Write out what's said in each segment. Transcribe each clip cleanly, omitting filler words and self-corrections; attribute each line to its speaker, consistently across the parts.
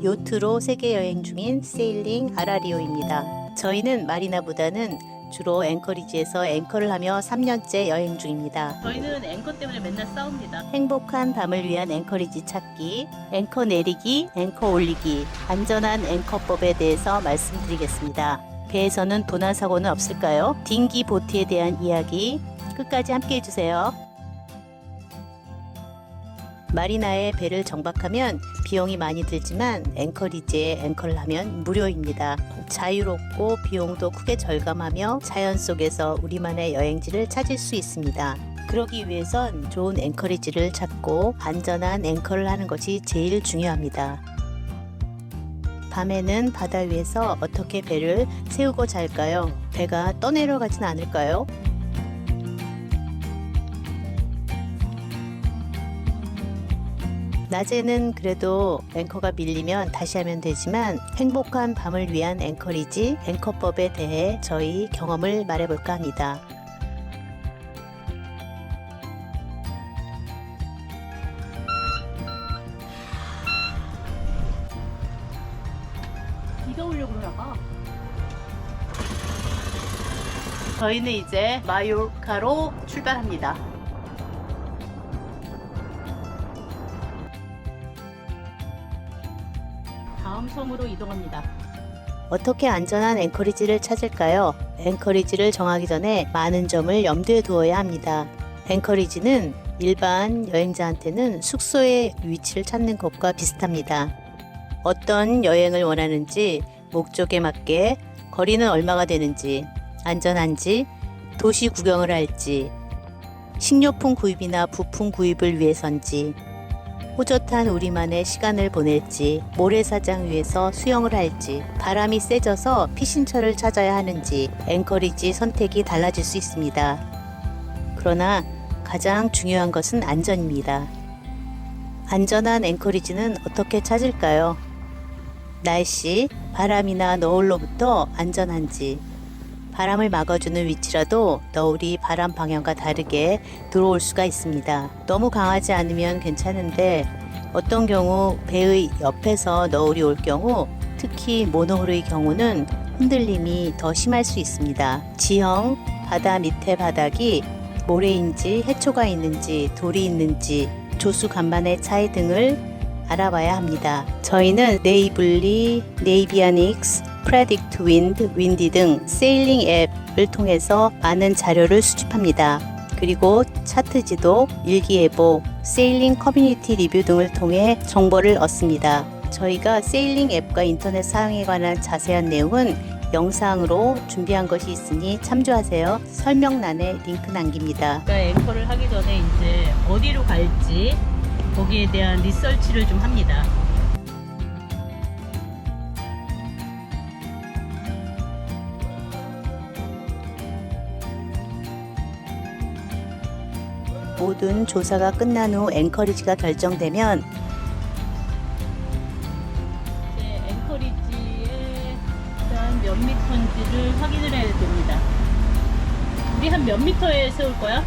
Speaker 1: 요트로 세계 여행 중인 세일링 아라리오입니다. 저희는 마리나보다는 주로 앵커리지에서 앵커를 하며 3년째 여행 중입니다. 저희는 앵커 때문에 맨날 싸웁니다. 행복한 밤을 위한 앵커리지 찾기, 앵커 내리기, 앵커 올리기, 안전한 앵커법에 대해서 말씀드리겠습니다. 배에서는 도난 사고는 없을까요? 딩기 보트에 대한 이야기 끝까지 함께 해주세요. 마리나에 배를 정박하면 비용이 많이 들지만 앵커리지에 앵커를 하면 무료입니다. 자유롭고 비용도 크게 절감하며 자연 속에서 우리만의 여행지를 찾을 수 있습니다. 그러기 위해선 좋은 앵커리지를 찾고 안전한 앵커를 하는 것이 제일 중요합니다. 밤에는 바다 위에서 어떻게 배를 세우고 잘까요? 배가 떠내려가진 않을까요? 낮에는 그래도 앵커가 밀리면 다시 하면 되지만 행복한 밤을 위한 앵커리지, 앵커법에 대해 저희 경험을 말해볼까 합니다. 비가 오려고 그러나 봐. 저희는 이제 마요르카로 출발합니다. 다음 섬으로 이동합니다. 어떻게 안전한 앵커리지를 찾을까요? 앵커리지를 정하기 전에 많은 점을 염두에 두어야 합니다. 앵커리지는 일반 여행자한테는 숙소의 위치를 찾는 것과 비슷합니다. 어떤 여행을 원하는지, 목적에 맞게 거리는 얼마가 되는지, 안전한지, 도시 구경을 할지, 식료품 구입이나 부품 구입을 위해서인지, 호젓한 우리만의 시간을 보낼지, 모래사장 위에서 수영을 할지, 바람이 세져서 피신처를 찾아야 하는지 앵커리지 선택이 달라질 수 있습니다. 그러나 가장 중요한 것은 안전입니다. 안전한 앵커리지는 어떻게 찾을까요? 날씨, 바람이나 너울로부터 안전한지, 바람을 막아주는 위치라도 너울이 바람 방향과 다르게 들어올 수가 있습니다. 너무 강하지 않으면 괜찮은데 어떤 경우 배의 옆에서 너울이 올 경우, 특히 모노홀의 경우는 흔들림이 더 심할 수 있습니다. 지형, 바다 밑에 바닥이 모래인지 해초가 있는지 돌이 있는지 조수 간만의 차이 등을 알아봐야 합니다. 저희는 네이블리, 네이비아닉스, 프레딕트 윈드, 윈디 등 세일링 앱을 통해서 많은 자료를 수집합니다. 그리고 차트지도, 일기예보, 세일링 커뮤니티 리뷰 등을 통해 정보를 얻습니다. 저희가 세일링 앱과 인터넷 사용에 관한 자세한 내용은 영상으로 준비한 것이 있으니 참조하세요. 설명란에 링크 남깁니다. 앵커를 하기 전에 이제 어디로 갈지 거기에 대한 리서치를 좀 합니다. 모든 조사가 끝난 후 앵커리지가 결정되면 이제 앵커리지에 일단 몇 미터인지를 확인을 해야 됩니다. 우리 한 몇 미터에 세울 거야?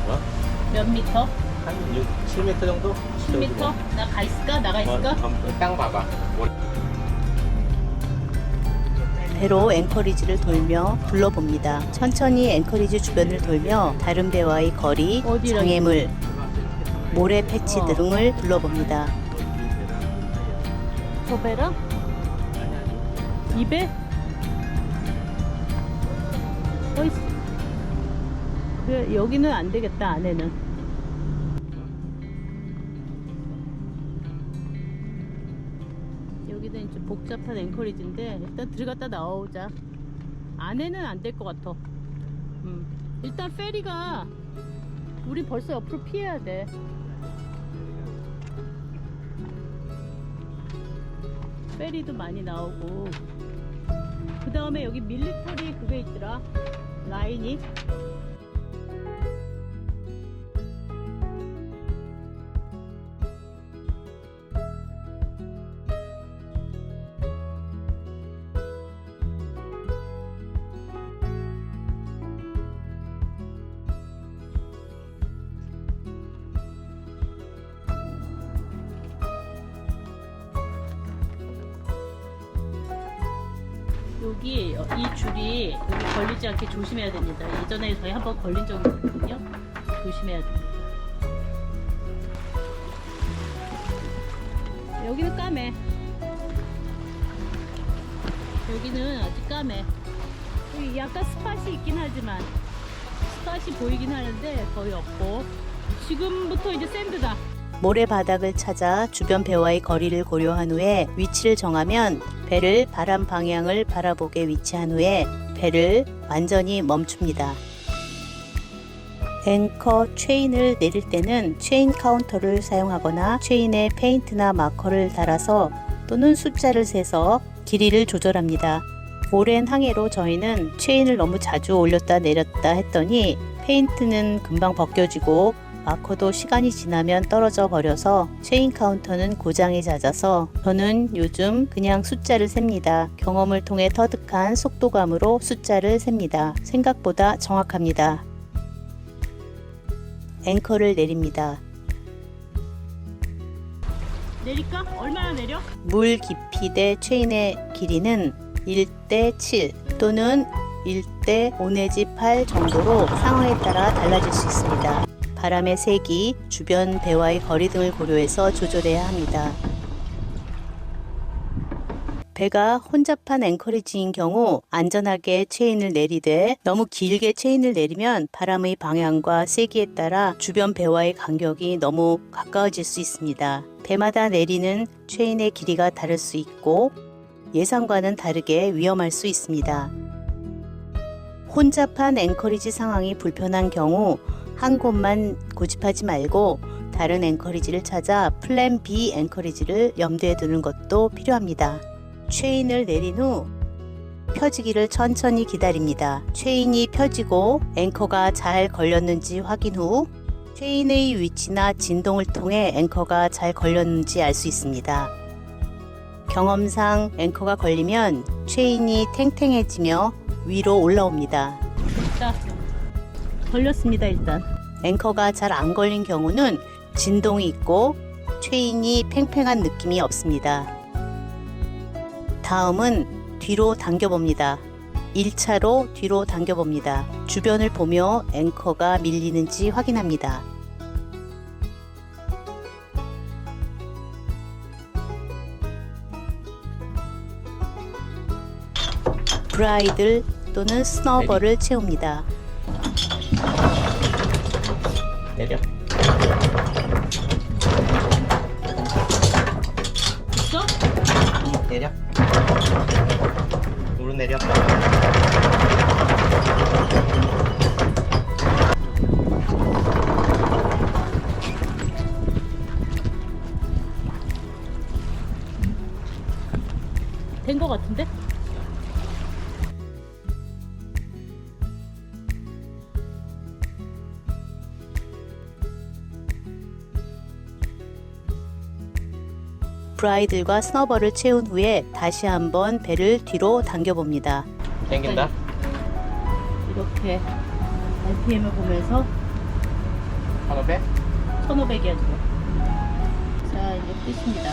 Speaker 2: 뭐?
Speaker 1: 몇 미터?
Speaker 2: 한 7m 정도?
Speaker 1: 10미터? 나가 있을까? 나가 있을까?
Speaker 2: 땅 봐봐.
Speaker 1: 배로 앵커리지를 돌며 둘러봅니다. 천천히 앵커리지 주변을 돌며 다른 배와의 거리, 장애물, 모래 패치 등을 둘러봅니다. 저 배랑? 이 배? 그래, 여기는 안 되겠다, 안에는. 여기는 이제 복잡한 앵커리지인데 일단 들어갔다 나오자. 안에는 안 될 것 같아. 일단 페리가 우리 벌써 옆으로 피해야 돼. 페리도 많이 나오고 그 다음에 여기 밀리터리 그게 있더라, 라인이. 여기 이 줄이 여기 걸리지 않게 조심해야 됩니다. 예전에 저희 한번 걸린 적이 있거든요. 조심해야 됩니다. 여기는 까매. 여기는 아직 까매. 여기 약간 스팟이 있긴 하지만 스팟이 보이긴 하는데 거의 없고, 지금부터 이제 샌드다. 모래바닥을 찾아 주변 배와의 거리를 고려한 후에 위치를 정하면 배를 바람 방향을 바라보게 위치한 후에 배를 완전히 멈춥니다. 앵커 체인을 내릴 때는 체인 카운터를 사용하거나 체인에 페인트나 마커를 달아서 또는 숫자를 세서 길이를 조절합니다. 오랜 항해로 저희는 체인을 너무 자주 올렸다 내렸다 했더니 페인트는 금방 벗겨지고 마커도 시간이 지나면 떨어져 버려서 체인 카운터는 고장이 잦아서 저는 요즘 그냥 숫자를 셉니다. 경험을 통해 터득한 속도감으로 숫자를 셉니다. 생각보다 정확합니다. 앵커를 내립니다. 내릴까? 얼마나 내려? 물 깊이 대 체인의 길이는 1대 7 또는 1대 5 내지 8 정도로 상황에 따라 달라질 수 있습니다. 바람의 세기, 주변 배와의 거리 등을 고려해서 조절해야 합니다. 배가 혼잡한 앵커리지인 경우 안전하게 체인을 내리되 너무 길게 체인을 내리면 바람의 방향과 세기에 따라 주변 배와의 간격이 너무 가까워질 수 있습니다. 배마다 내리는 체인의 길이가 다를 수 있고 예상과는 다르게 위험할 수 있습니다. 혼잡한 앵커리지 상황이 불편한 경우 한 곳만 고집하지 말고 다른 앵커리지를 찾아 플랜 B 앵커리지를 염두에 두는 것도 필요합니다. 체인을 내린 후 펴지기를 천천히 기다립니다. 체인이 펴지고 앵커가 잘 걸렸는지 확인 후 체인의 위치나 진동을 통해 앵커가 잘 걸렸는지 알 수 있습니다. 경험상 앵커가 걸리면 체인이 탱탱해지며 위로 올라옵니다. 걸렸습니다. 일단 앵커가 잘 안 걸린 경우는 진동이 있고 체인이 팽팽한 느낌이 없습니다. 다음은 뒤로 당겨봅니다. 1차로 뒤로 당겨봅니다. 주변을 보며 앵커가 밀리는지 확인합니다. 브라이들 또는 스너버를 채웁니다.
Speaker 2: 내려.
Speaker 1: 있어?
Speaker 2: 내려. 오른 내려.
Speaker 1: 된 거 같은데? 브라이들과 스너버를 채운 후에 다시 한번 배를 뒤로 당겨봅니다.
Speaker 2: 당긴다.
Speaker 1: 이렇게 RPM을 보면서
Speaker 2: 1500?
Speaker 1: 1500이야 지금. 자, 이제 끝입니다.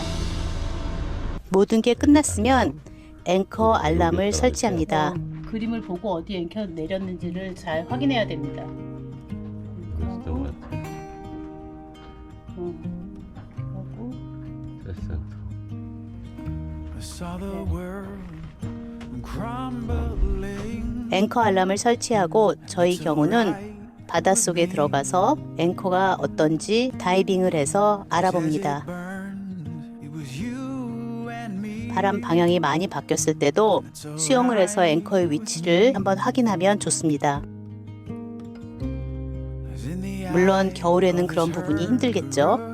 Speaker 1: 모든 게 끝났으면 앵커 알람을 설치합니다. 그림을 보고 어디 앵커 내렸는지를 잘 확인해야 됩니다. 하고,
Speaker 2: 됐어.
Speaker 1: 앵커 알람을 설치하고 저희 경우는 바닷속에 들어가서 앵커가 어떤지 다이빙을 해서 알아봅니다. 바람 방향이 많이 바뀌었을 때도 수영을 해서 앵커의 위치를 한번 확인하면 좋습니다. 물론 겨울에는 그런 부분이 힘들겠죠.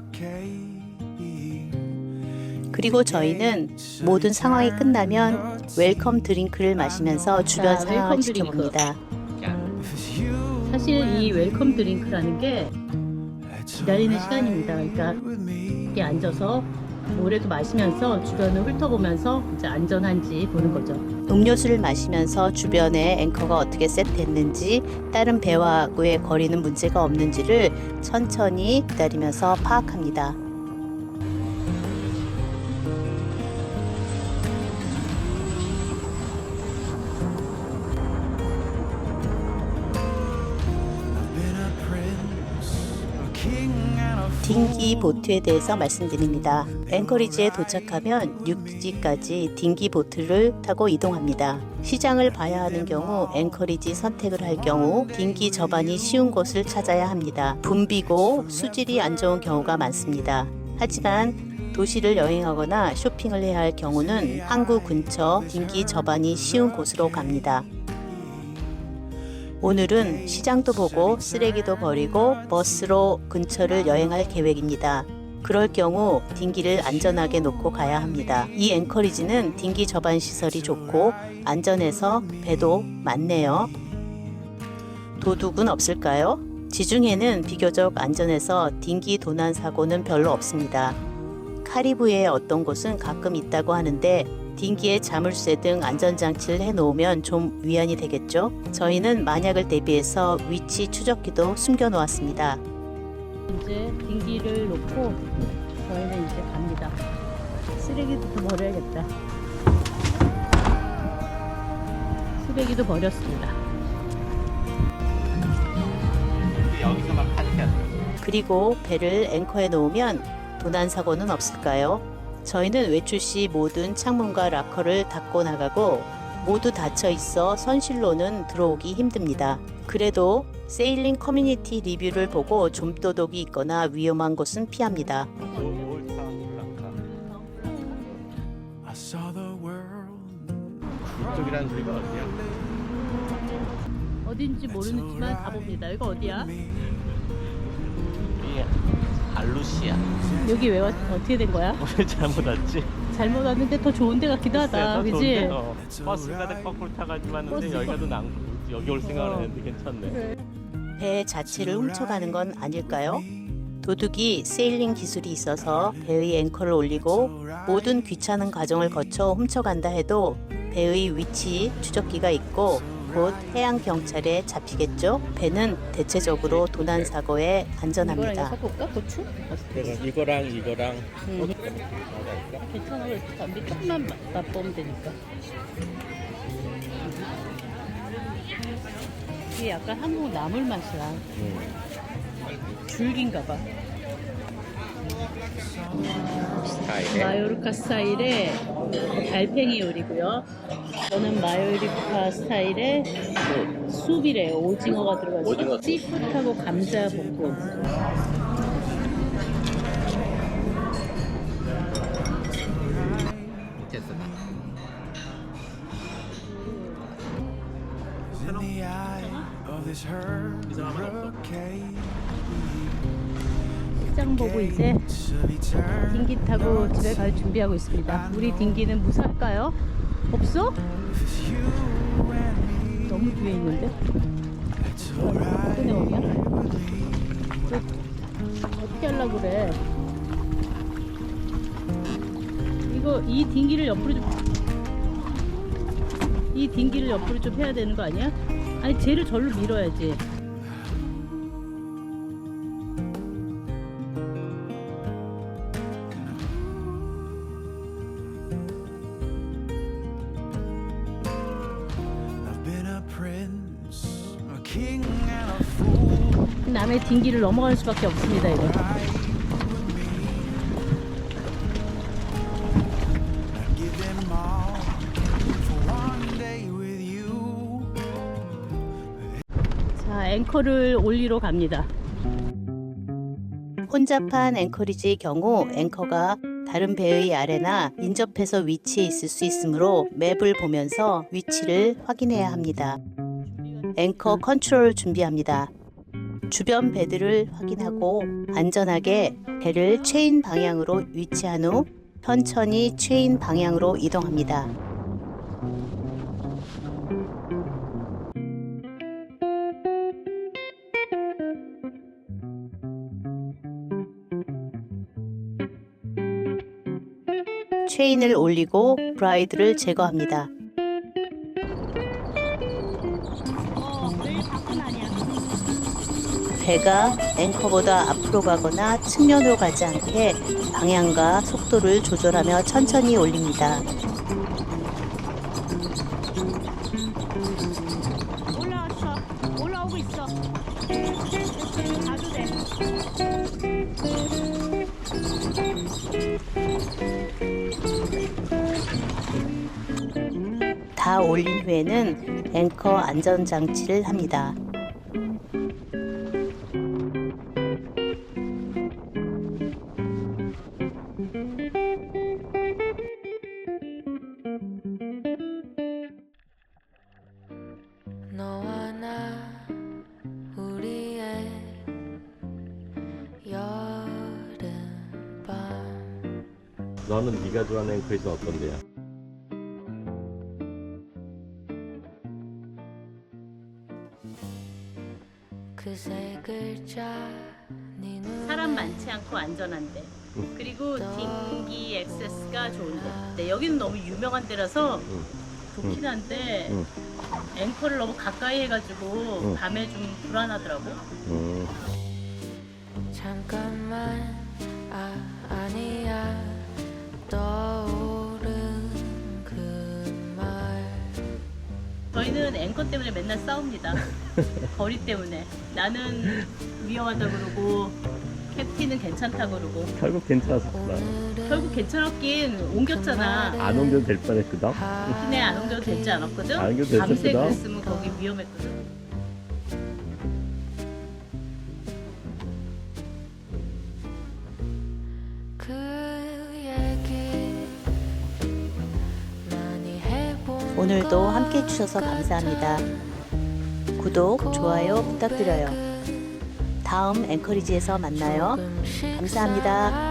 Speaker 1: 그리고 저희는 모든 상황이 끝나면 웰컴 드링크를 마시면서 주변 상황을 지켜봅니다. 사실 이 웰컴 드링크라는 게 기다리는 시간입니다. 그러니까 이렇게 앉아서 모래도 마시면서 주변을 훑어보면서 이제 안전한지 보는 거죠. 음료수를 마시면서 주변에 앵커가 어떻게 셋됐는지, 다른 배와의 거리는 문제가 없는지를 천천히 기다리면서 파악합니다. 딩기 보트에 대해서 말씀드립니다. 앵커리지에 도착하면 육지까지 딩기 보트를 타고 이동합니다. 시장을 봐야 하는 경우 앵커리지 선택을 할 경우 딩기 접안이 쉬운 곳을 찾아야 합니다. 붐비고 수질이 안 좋은 경우가 많습니다. 하지만 도시를 여행하거나 쇼핑을 해야 할 경우는 항구 근처 딩기 접안이 쉬운 곳으로 갑니다. 오늘은 시장도 보고 쓰레기도 버리고 버스로 근처를 여행할 계획입니다. 그럴 경우 딩기를 안전하게 놓고 가야 합니다. 이 앵커리지는 딩기 접안 시설이 좋고 안전해서 배도 많네요. 도둑은 없을까요? 지중해는 비교적 안전해서 딩기 도난 사고는 별로 없습니다. 카리브해의 어떤 곳은 가끔 있다고 하는데 딩기에 자물쇠 등 안전장치를 해놓으면 좀 위안이 되겠죠? 저희는 만약을 대비해서 위치 추적기도 숨겨놓았습니다. 이제 딩기를 놓고 저희는 이제 갑니다. 쓰레기도 좀 버려야겠다. 쓰레기도 버렸습니다.
Speaker 2: 여기서만 파티하는.
Speaker 1: 그리고 배를 앵커에 놓으면 도난 사고는 없을까요? 저희는 외출 시 모든 창문과 락커를 닫고 나가고 모두 닫혀 있어 선실로는 들어오기 힘듭니다. 그래도 세일링 커뮤니티 리뷰를 보고 좀도둑이 있거나 위험한 곳은 피합니다.
Speaker 2: 이쪽이라는 소리가 어디야?
Speaker 1: 어딘지 모르지만 가봅니다. 여기가 어디야?
Speaker 2: 이게 알루시아.
Speaker 1: 여기 왜 어떻게 된 거야?
Speaker 2: 왜 잘못 왔지?
Speaker 1: 잘못 왔는데 더 좋은 데 같기도 하다. 그치?
Speaker 2: 버스 가다 거꾸로 타가지고 왔는데 여기가 더 나은 거. 여기 올 생각을 했는데 괜찮네.
Speaker 1: 배 자체를 훔쳐가는 건 아닐까요? 도둑이 세일링 기술이 있어서 배의 앵커를 올리고 모든 귀찮은 과정을 거쳐 훔쳐간다 해도 배의 위치 추적기가 있고 곧 해양 경찰에 잡히겠죠. 배는 대체적으로 도난 사고에 안전합니다.
Speaker 3: 섞을까? 고추?
Speaker 2: 이거랑
Speaker 3: 괜찮아. 우리 조금만 맛보면 되니까. 이게 약간 한국 나물 맛이야. 줄기인가 봐.
Speaker 2: 스타일에
Speaker 3: 마요르카 스타일의 달팽이 요리고요. 저는 마요르카 스타일의 숲이래요. 오징어가 들어가서
Speaker 2: 오징어.
Speaker 3: 씨풋하고 감자 볶음.
Speaker 2: 됐어.
Speaker 3: 시장 보고 이제 딩기 타고 집에 갈 준비하고 있습니다. 우리 딩기는 무사할까요? 없어? 너무 뒤에 있는데? 꺼내오냐? 어떻게 하려고 그래? 이 딩기를 옆으로 좀 해야 되는 거 아니야? 아니 쟤를 절로 밀어야지. 남의 딩기를 넘어갈 수밖에 없습니다. 이거. 자, 앵커를 올리러 갑니다.
Speaker 1: 혼잡한 앵커리지의 경우 앵커가 다른 배의 아래나 인접해서 위치해 있을 수 있으므로 맵을 보면서 위치를 확인해야 합니다. 앵커 컨트롤 준비합니다. 주변 배들을 확인하고 안전하게 배를 체인 방향으로 위치한 후 천천히 체인 방향으로 이동합니다. 체인을 올리고 브라이드를 제거합니다. 배가 앵커보다 앞으로 가거나 측면으로 가지 않게 방향과 속도를 조절하며 천천히 올립니다.
Speaker 3: 올라왔어. 올라오고 있어. 가도 돼.
Speaker 1: 다 올린 후에는 앵커 안전장치를 합니다.
Speaker 4: 너와 나 우리의 여름밤.
Speaker 2: 너는 네가 좋아하는 앵커리지는 어떤 데야?
Speaker 4: 그 세 글자 네 눈에
Speaker 3: 사람 많지 않고 안전한데. 그리고 딩기 액세스가 좋은데. 네, 여기는 너무 유명한 데라서 좋긴 한데 앵커를 너무 가까이 해가지고 밤에 좀 불안하더라고.
Speaker 4: 잠깐만 아니야 떠오른 그 말.
Speaker 3: 저희는 앵커 때문에 맨날 싸웁니다. 거리 때문에. 나는 위험하다 그러고 캡틴은 괜찮다 그러고.
Speaker 2: 결국 괜찮았었구나.
Speaker 3: 결국 괜찮았긴 옮겼잖아.
Speaker 2: 안 옮겨도 될 뻔했거든.
Speaker 3: 캡틴에 안 옮겨도 되지 않았거든?
Speaker 2: 안 옮겨도 됐었구나.
Speaker 3: 밤새 그랬으면 거기 위험했거든.
Speaker 4: 그 얘기 많이 해본
Speaker 1: 오늘도 함께 해주셔서 감사합니다. 구독, 좋아요 부탁드려요. 다음 앵커리지에서 만나요. 감사합니다.